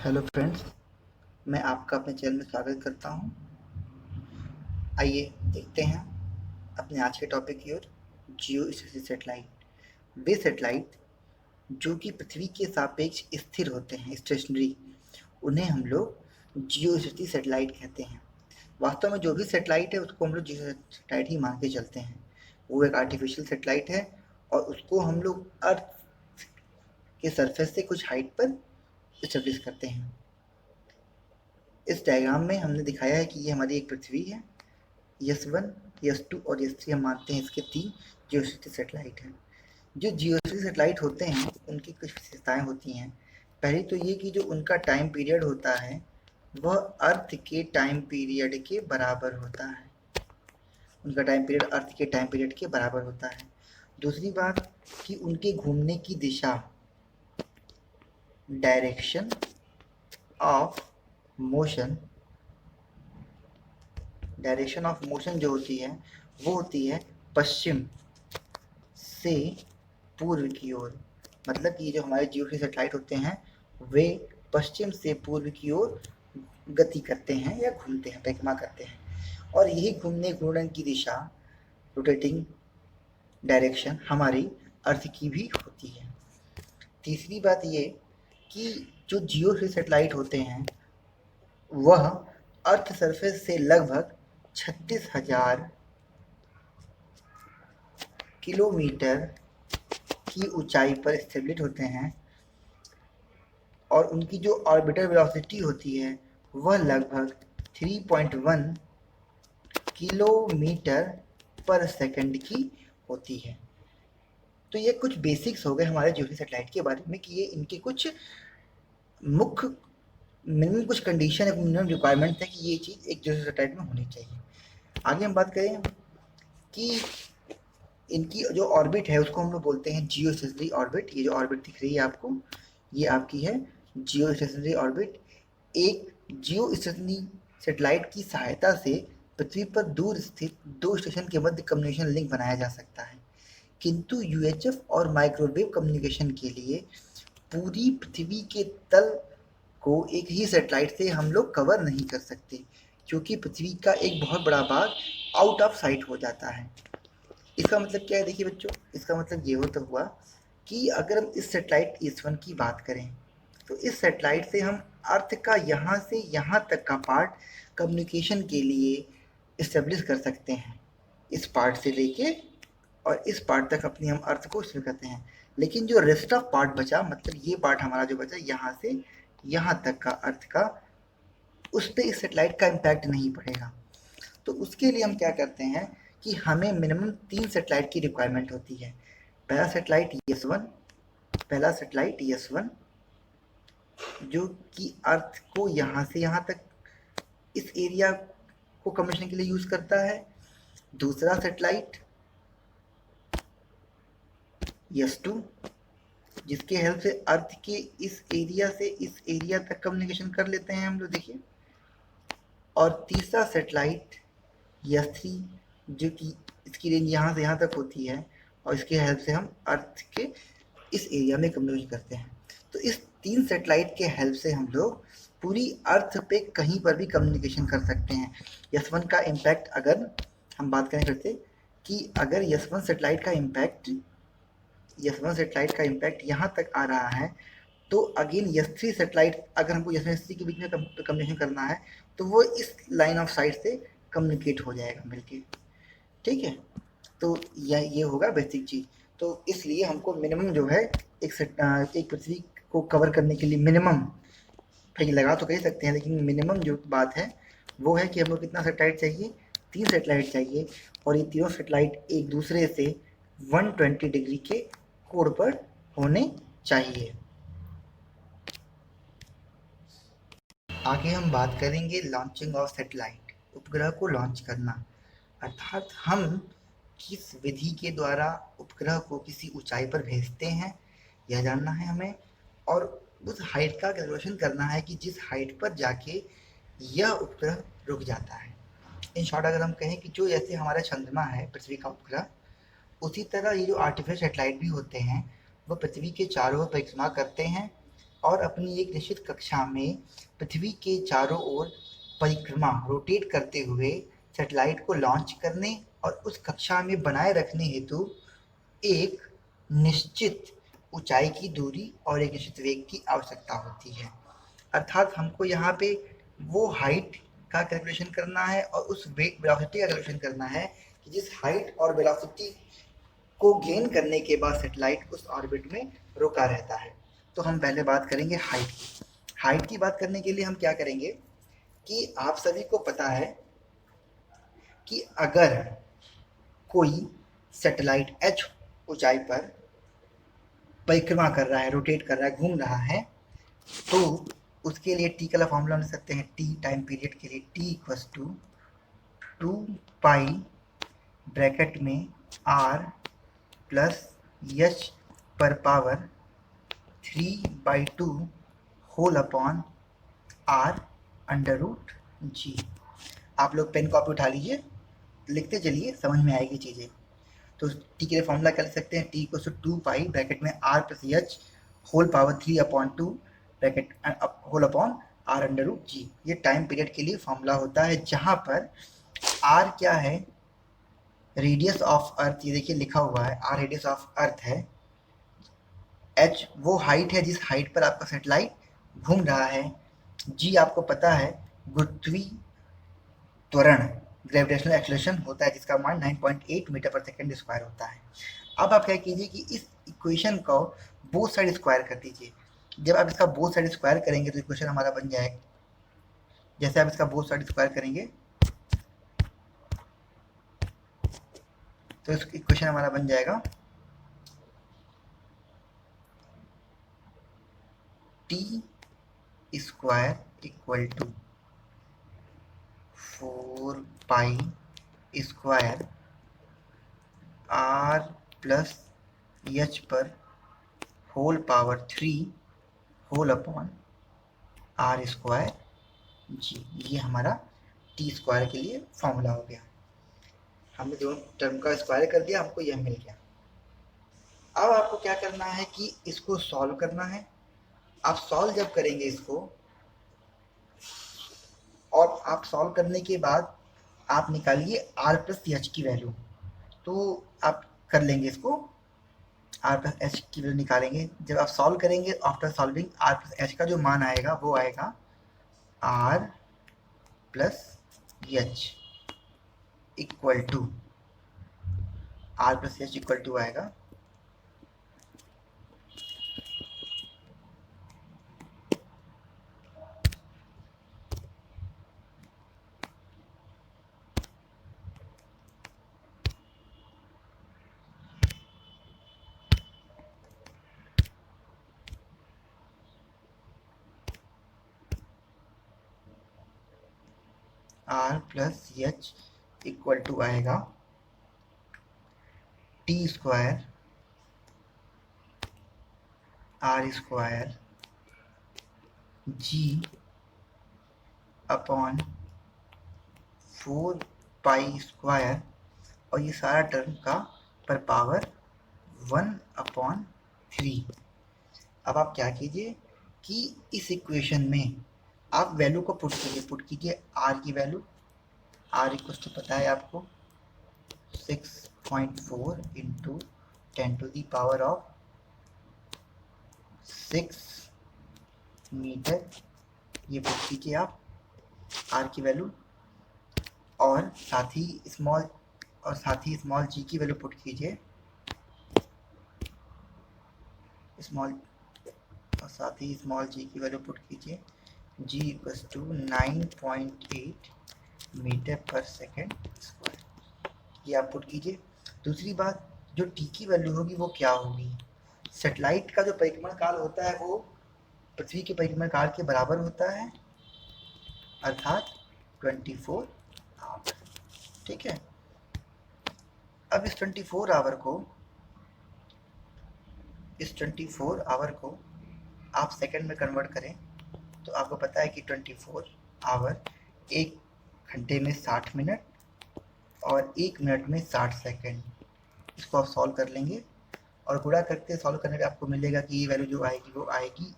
Hello friends, मैं आपका अपने चैनल में स्वागत करता हूं। आइए देखते हैं अपने आज के टॉपिक की ओर। जियो सैटेलाइट, वे सैटेलाइट जो कि पृथ्वी के सापेक्ष स्थिर होते हैं, स्टेशनरी, उन्हें हम लोग जियो सैटेलाइट कहते हैं। वास्तव में जो भी सैटेलाइट है उसको हम लोग जियो सैटेलाइट ही मान के चलते हैं। वो एक आर्टिफिशियल सैटेलाइट है और उसको हम लोग अर्थ के सरफेस से कुछ हाइट पर स्टेब्लिश करते हैं। इस डायग्राम में हमने दिखाया है कि ये हमारी एक पृथ्वी है। S1, S2 और S3 हम मानते हैं इसके 3 जियोस्फीयर सैटेलाइट हैं। जो जियोस्फीयर सैटेलाइट होते हैं उनकी कुछ विशेषताएं होती हैं। पहली तो ये कि जो उनका टाइम पीरियड होता है वह अर्थ के टाइम पीरियड के बराबर होता है। उनका टाइम पीरियड अर्थ के टाइम पीरियड के बराबर होता है। दूसरी बात कि उनके घूमने की दिशा, direction of motion, direction of motion जो होती है वो होती है पश्चिम से पूर्व की ओर। मतलब कि जो हमारे जियोस्फीयर सैटेलाइट होते हैं वे पश्चिम से पूर्व की ओर गति करते हैं या घूमते हैं, परिक्रमा करते हैं। और यही घूमने की दिशा, रोटेटिंग डायरेक्शन हमारी अर्थ की भी होती है। तीसरी बात ये कि जो जियोस्फीयर सैटेलाइट होते हैं वह अर्थ सरफेस से लगभग 36,000 किलोमीटर की ऊंचाई पर स्टेबलिश होते हैं और उनकी जो ऑर्बिटल वेलोसिटी होती है वह लगभग 3.1 किलोमीटर पर सेकंड की होती है। तो ये कुछ बेसिक्स हो गए हमारे जियोस्फीयर सैटेलाइट के बारे में कि ये इनके कुछ मुख्य मिनिमम कुछ कंडीशन है, मिनिमम रिक्वायरमेंट है कि ये चीज़ एक जियोस्फीयर सैटेलाइट में होनी चाहिए। आगे हम बात करें कि इनकी जो ऑर्बिट है उसको हम लोग बोलते हैं जियो स्टेशनरी ऑर्बिट। ये जो ऑर्बिट दिख रही है आपको, ये आपकी है जियो स्टेशनरी ऑर्बिट। एक जियो स्टेशनरी सैटेलाइट की सहायता से पृथ्वी पर दूर स्थित दो स्टेशन के मध्य कम्युनिकेशन लिंक बनाया जा सकता है, किंतु यूएचएफ और माइक्रोवेव कम्युनिकेशन के लिए पूरी पृथ्वी के तल को एक ही सैटेलाइट से हम लोग कवर नहीं कर सकते, क्योंकि पृथ्वी का एक बहुत बड़ा भाग आउट ऑफ साइट हो जाता है। इसका मतलब क्या है, देखिए बच्चों, इसका मतलब ये होता हुआ कि अगर हम इस सैटेलाइट S1 की बात करें तो इस सैटेलाइट से हम अर्थ का यहाँ से यहाँ तक का पार्ट कम्युनिकेशन के लिए इस्टेब्लिश कर सकते हैं। इस पार्ट से लेके और इस पार्ट तक अपनी हम अर्थ को शुरू करते हैं, लेकिन जो रेस्ट ऑफ पार्ट बचा, मतलब ये पार्ट हमारा जो बचा यहाँ से यहाँ तक का अर्थ का, उस पर इस सैटेलाइट का इम्पैक्ट नहीं पड़ेगा। तो उसके लिए हम क्या करते हैं कि हमें मिनिमम 3 सैटेलाइट की रिक्वायरमेंट होती है। पहला सैटेलाइट S1 जो कि अर्थ को यहाँ से यहाँ तक इस एरिया को कम्युनिकेशन के लिए यूज करता है। दूसरा सैटेलाइट S2 जिसके हेल्प से अर्थ के इस एरिया से इस एरिया तक कम्युनिकेशन कर लेते हैं हम लोग, देखिए। और तीसरा सैटेलाइट S3 जो कि इसकी रेंज यहाँ से यहाँ तक होती है और इसके हेल्प से हम अर्थ के इस एरिया में कम्युनिकेशन करते हैं। तो इस 3 सैटेलाइट के हेल्प से हम लोग पूरी अर्थ पे कहीं पर भी कम्युनिकेशन कर सकते हैं। S1 का इम्पैक्ट अगर हम बात करें फिर से कि अगर S1 सैटेलाइट का इम्पैक्ट यहाँ तक आ रहा है तो अगेन S3 सैटेलाइट अगर हमको S1 S3 के बीच में कम्युनिकेशन करना है तो वो इस लाइन ऑफ साइट से कम्युनिकेट हो जाएगा मिलके, ठीक है। तो ये होगा बेसिक चीज़। तो इसलिए हमको मिनिमम जो है एक पृथ्वी को कवर करने के लिए मिनिमम, कहीं लगा तो कह सकते हैं, लेकिन मिनिमम जो बात है वो है कि हमको कितना सैटेलाइट चाहिए, 3 सैटेलाइट चाहिए। और ये तीनों सैटेलाइट एक दूसरे से 120 डिग्री के कोण पर होने चाहिए। आगे हम बात करेंगे लॉन्चिंग ऑफ सैटेलाइट, उपग्रह को लॉन्च करना, अर्थात हम किस विधि के द्वारा उपग्रह को किसी ऊंचाई पर भेजते हैं यह जानना है हमें, और उस हाइट का कैलकुलेशन करना है कि जिस हाइट पर जाके यह उपग्रह रुक जाता है। इन शॉर्ट अगर हम कहें कि जो जैसे हमारा चंद्रमा है पृथ्वी का उपग्रह, उसी तरह ये जो आर्टिफिशियल सैटेलाइट भी होते हैं वह पृथ्वी के चारों ओर परिक्रमा करते हैं और अपनी एक निश्चित कक्षा में पृथ्वी के चारों ओर परिक्रमा रोटेट करते हुए सैटेलाइट को लॉन्च करने और उस कक्षा में बनाए रखने हेतु एक निश्चित ऊंचाई की दूरी और एक निश्चित वेग की आवश्यकता होती है। अर्थात हमको यहाँ पे वो हाइट का कैलकुलेशन करना है और उस वेग वेलोसिटी का कैलकुलेशन करना है कि जिस हाइट और वेलोसिटी को गेन करने के बाद सैटेलाइट उस ऑर्बिट में रुका रहता है। तो हम पहले बात करेंगे हाइट की। हाइट की बात करने के लिए हम क्या करेंगे कि आप सभी को पता है कि अगर कोई सैटेलाइट h ऊंचाई पर परिक्रमा कर रहा है, रोटेट कर रहा है, घूम रहा है, तो उसके लिए टी का फॉर्मूला ले सकते हैं। टी टाइम पीरियड के लिए T equals to 2 pi bracket में r प्लस एच पर power 3/2 whole upon R under root G. आप लोग पेन कॉपी उठा लीजिए, लिखते चलिए, समझ में आएगी चीज़ें। तो टी के लिए फॉर्मूला क्या लिख सकते हैं? T equal to 2 pi bracket में R plus H whole power 3/2 bracket whole upon R under root G. ये टाइम पीरियड के लिए फॉर्मूला होता है, जहाँ पर आर क्या है? रेडियस ऑफ अर्थ। ये देखिए लिखा हुआ है, आर रेडियस ऑफ अर्थ है। एच वो हाइट है जिस हाइट पर आपका सैटेलाइट घूम रहा है। जी आपको पता है गुरुत्वीय त्वरण, ग्रेविटेशनल एक्सेलरेशन होता है, जिसका मान 9.8 मीटर पर सेकंड स्क्वायर होता है। अब आप क्या कीजिए कि इस इक्वेशन को बोथ साइड स्क्वायर कर दीजिए। जब आप इसका बोथ साइड स्क्वायर करेंगे तो इक्वेशन हमारा बन जाएगा, जैसे आप इसका बोथ साइड स्क्वायर करेंगे तो इस इक्वेशन हमारा बन जाएगा T square equal to 4 pi square R plus H पर whole power 3 whole upon R square G. ये हमारा टी स्क्वायर के लिए फॉर्मूला हो गया। हमने दोनों टर्म का स्क्वायर कर दिया, हमको यह मिल गया। अब आपको क्या करना है कि इसको सॉल्व करना है। आप सॉल्व जब करेंगे इसको, और आप सॉल्व करने के बाद आप निकालिए आर प्लस एच की वैल्यू। तो आप कर लेंगे इसको, आर प्लस एच की वैल्यू निकालेंगे। जब आप सॉल्व करेंगे, after solving R plus H का जो मान आएगा वो आएगा R plus H equal to, R plus H equal to आएगा R plus H equal to आएगा T square R square G upon 4 pi square, और ये सारा टर्म का पर पावर 1/3। अब आप क्या कीजिए कि इस इक्वेशन में आप वैल्यू को पुट कीजिए आर की वैल्यू। आर इक्वल टू पता है आपको 6.4 इंटू 10⁻6 मीटर। ये पुट कीजिए आप आर की वैल्यू, और साथ ही स्मॉल जी की वैल्यू पुट कीजिए, स्मॉल जी की वैल्यू पुट कीजिए। जी इक्वल्स टू 9.8 मीटर पर सेकेंड स्क्वायर। ये आप पुट कीजिए। दूसरी बात, जो टी की वैल्यू होगी वो क्या होगी? सैटेलाइट का जो परिक्रमण काल होता है वो पृथ्वी के परिक्रमण काल के बराबर होता है, अर्थात 24 आवर। ठीक है। अब इस 24 आवर को आप सेकंड में कन्वर्ट करें तो आपको पता है कि 24 आवर 1 घंटे में 60 मिनट और 1 मिनट में 60 सेकंड। इसको आप सॉल्व कर लेंगे और गुणा करके सॉल्व करने पे आपको मिलेगा कि ये वैल्यू जो आएगी वो आएगी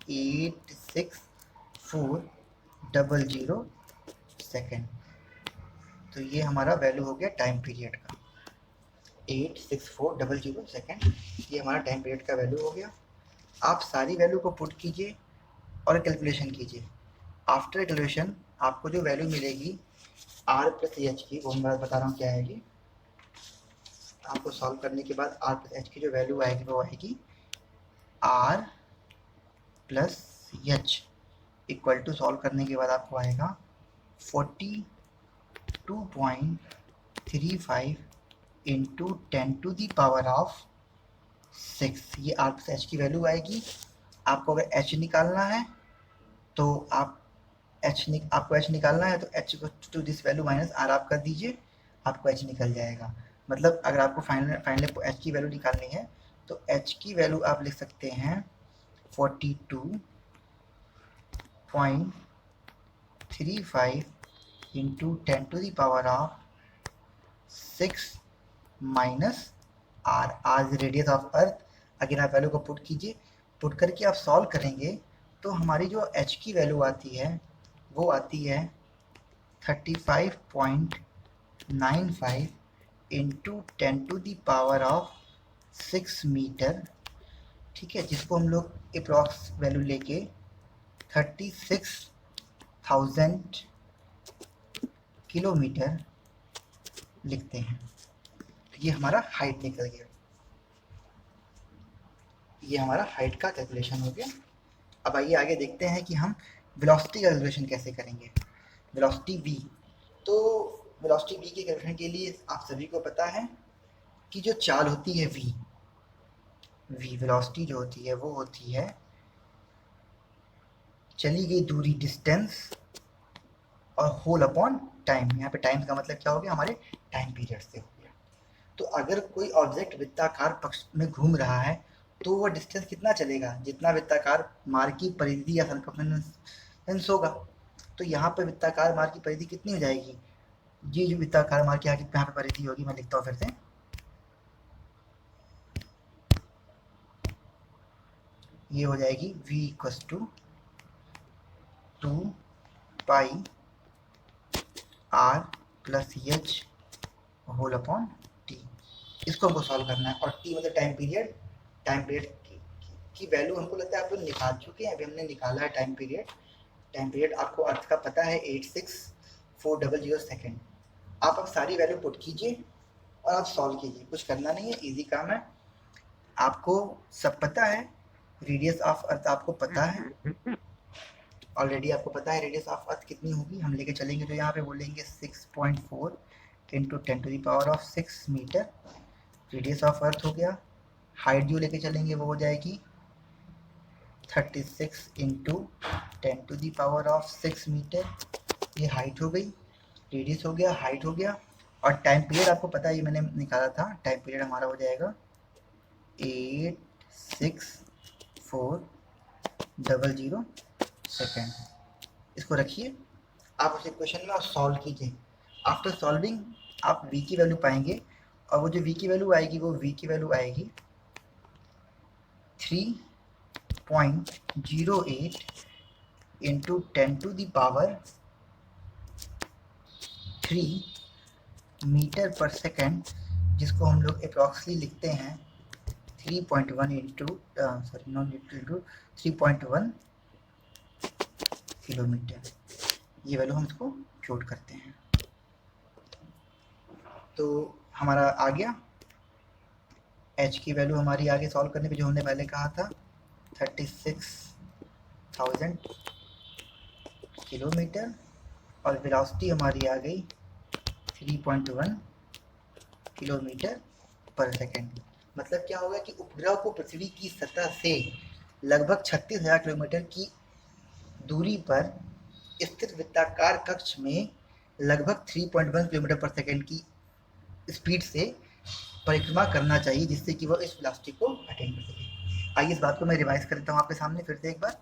86400 सेकेंड। तो ये हमारा वैल्यू हो गया टाइम पीरियड का, 86400 सेकेंड, ये हमारा टाइम पीरियड का वैल्यू हो गया। आप सारी वैल्यू को पुट कीजिए और कैलकुलेशन कीजिए। आफ्टर कैलकुलेशन आपको जो वैल्यू मिलेगी आर प्लस एच की, वो मैं बता रहा हूँ क्या आएगी। आपको सॉल्व करने के बाद आर प्लस एच की जो वैल्यू आएगी वो आएगी R plus H equal to, solve करने के बाद आपको आएगा 42.35 इंटू 10⁻⁶। ये आर प्लस एच की वैल्यू आएगी। आपको अगर एच निकालना है तो आपको एच निकालना है तो H to this value minus R आप कर दीजिए, आपको एच निकल जाएगा। मतलब अगर आपको फाइनल एच की वैल्यू निकालनी है तो एच की वैल्यू आप लिख सकते हैं 42.35 इंटू 10⁻⁶ माइनस आर, आज रेडियस ऑफ अर्थ। अगर आप वैल्यू को पुट कीजिए, पुट करके आप सॉल्व करेंगे तो हमारी जो एच की वैल्यू आती है वो आती है 35.95 इंटू 10⁻⁶ मीटर, ठीक है, जिसको हम लोग अप्रॉक्स वैल्यू लेके 36,000 किलोमीटर लिखते हैं। तो ये हमारा हाइट निकल गया, ये हमारा हाइट का कैलकुलेशन हो गया। अब आइए आगे देखते हैं कि हम वेलोसिटी का कैलकुलेशन कैसे करेंगे। वेलोसिटी v, तो वेलोसिटी v के कैलकुलेशन के लिए आप सभी को पता है कि जो चाल होती है v वेलोसिटी जो होती है वो होती है चली गई दूरी, डिस्टेंस, और होल अपॉन टाइम। यहाँ पे टाइम का मतलब क्या हो गया, हमारे टाइम पीरियड से हो गया। तो अगर कोई ऑब्जेक्ट वृत्ताकार पक्ष में घूम रहा है तो वह डिस्टेंस कितना चलेगा, जितना वृत्ताकार मार्ग की परिधि या सर्कमफ्रेंस होगा। तो यहाँ पे वृत्ताकार मार्ग की परिधि कितनी हो जाएगी, ये जो वृत्ताकार मार्ग की यहाँ पे परिधि होगी, मैं लिखता हूँ फिर से, ये हो जाएगी v equals to 2 r plus H whole upon T. इसको हमको सॉल्व करना है, और टी मतलब टाइम पीरियड। टाइम पीरियड की वैल्यू हमको लगता है आप लोग निकाल चुके हैं, अभी हमने निकाला है टाइम पीरियड। टाइम पीरियड आपको अर्थ का पता है 86400 सेकेंड। आप अब सारी वैल्यू पुट कीजिए और आप सॉल्व कीजिए, कुछ करना नहीं है, इजी काम है। आपको सब पता है, रेडियस ऑफ अर्थ आपको पता है ऑलरेडी, आपको पता है रेडियस ऑफ अर्थ कितनी होगी। हम लेके चलेंगे तो यहाँ पे बोलेंगे 6.4 into 10⁻⁶ meter radius of earth हो गया। हाइट जो लेके चलेंगे वो हो जाएगी 36 इंटू 10⁻⁶ मीटर, ये हाइट हो गई, रेडियस हो गया, हाइट हो गया। और टाइम पीरियड आपको पता है, ये मैंने निकाला था, टाइम पीरियड हमारा हो जाएगा 86400 सेकेंड। इसको रखिए आप उस इक्वेशन में और सॉल्व कीजिए। आफ्टर सॉल्विंग आप v की वैल्यू पाएंगे, और वो जो v की वैल्यू आएगी वो v की वैल्यू आएगी 3.08 इंटू 10⁻³ मीटर पर सेकेंड, जिसको हम लोग अप्रॉक्सली लिखते हैं 3.1 इंटू 3.1 किलोमीटर। ये वैल्यू हम इसको जोड़ करते हैं तो हमारा आ गया। h की वैल्यू हमारी आगे सॉल्व करने पे जो हमने पहले कहा था 36,000 किलोमीटर, और वेलोसिटी हमारी आ गई 3.1 किलोमीटर पर सेकेंड। मतलब क्या होगा कि उपग्रह को पृथ्वी की सतह से लगभग 36,000 किलोमीटर की दूरी पर स्थित वृत्ताकार कक्ष में लगभग 3.1 किलोमीटर पर सेकेंड की स्पीड से परिक्रमा करना चाहिए, जिससे कि वह इस वेलोसिटी को अटेन कर सके। आइए इस बात को मैं रिवाइज कर देता हूँ आपके सामने फिर से एक बार,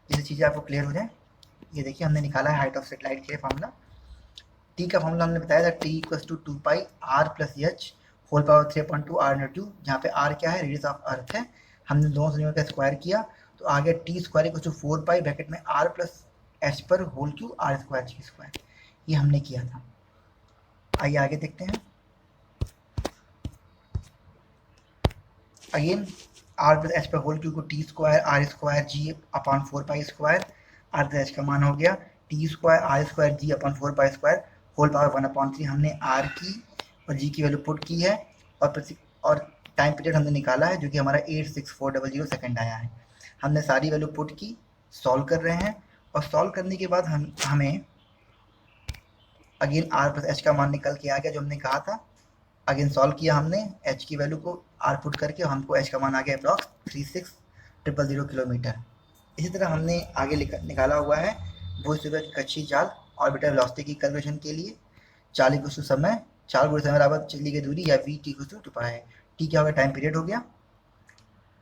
जिससे चीज़ें आपको क्लियर हो जाए। ये देखिए हमने निकाला है हाइट ऑफ सैटेलाइट के लिए फार्मूला। टी का फार्मूला हमने बताया था, T equals to 2 pi r plus H whole power 3/2 r/2, जहाँ पे r क्या है, रेडियस ऑफ अर्थ है। हमने दोनों समीकरण का स्क्वायर किया तो आ गया T square equal to 4 pi bracket में r प्लस एच पर whole cube r square G square. ये हमने किया था। आइए आगे देखते हैं। अगेन r प्लस एच पर होल क्यू को T square r square G upon 4 pi square, r plus H का मान हो गया T square r square G upon 4 pi square whole power 1/3। हमने r की और g की वैल्यू पुट की है और टाइम पीरियड हमने निकाला है जो कि हमारा 86400 सेकंड आया है। हमने सारी वैल्यू पुट की, सॉल्व कर रहे हैं और सॉल्व करने के बाद हमें अगेन r प्लस एच का मान निकल के आ गया जो हमने कहा था। अगेन सॉल्व किया हमने h की वैल्यू को r पुट करके, हमको h का मान आ गया अप्रॉक्स 36000 किलोमीटर। इसी तरह हमने आगे निकाला हुआ है वो इस की कच्ची चाल ऑर्बिटल वेलोसिटी की कैलकुलेशन के लिए। चाल इक्वल टू समय, 4 गुणे समय बराबर चली गई दूरी, या वी टी इक्वल टू 2 पाई है। टी क्या होगा, टाइम पीरियड हो गया।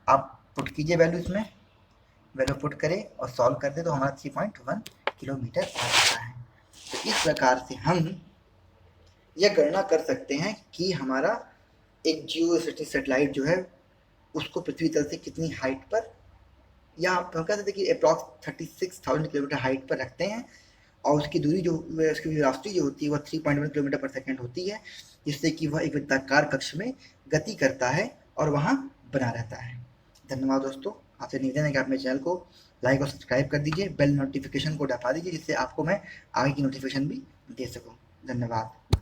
आप पुट कीजिए वैल्यू, इसमें वैल्यू पुट करें और सॉल्व कर दे तो हमारा 3.1 किलोमीटर आ जाता है। तो इस प्रकार से हम यह गणना कर सकते हैं कि हमारा एक जियो सैटेलाइट जो है उसको पृथ्वी तल से कितनी हाइट पर, या आप कह सकते हैं कि अप्रॉक्स 36,000 किलोमीटर हाइट पर रखते हैं, और उसकी दूरी जो उसकी वेलोसिटी जो होती है वह 3.1 किलोमीटर पर सेकंड होती है, जिससे कि वह एक वृत्ताकार कक्ष में गति करता है और वहाँ बना रहता है। धन्यवाद दोस्तों। आपसे निवेदन है कि आप मेरे चैनल को लाइक और सब्सक्राइब कर दीजिए, बेल नोटिफिकेशन को दबा दीजिए जिससे आपको मैं आगे की नोटिफिकेशन भी दे सकूँ। धन्यवाद।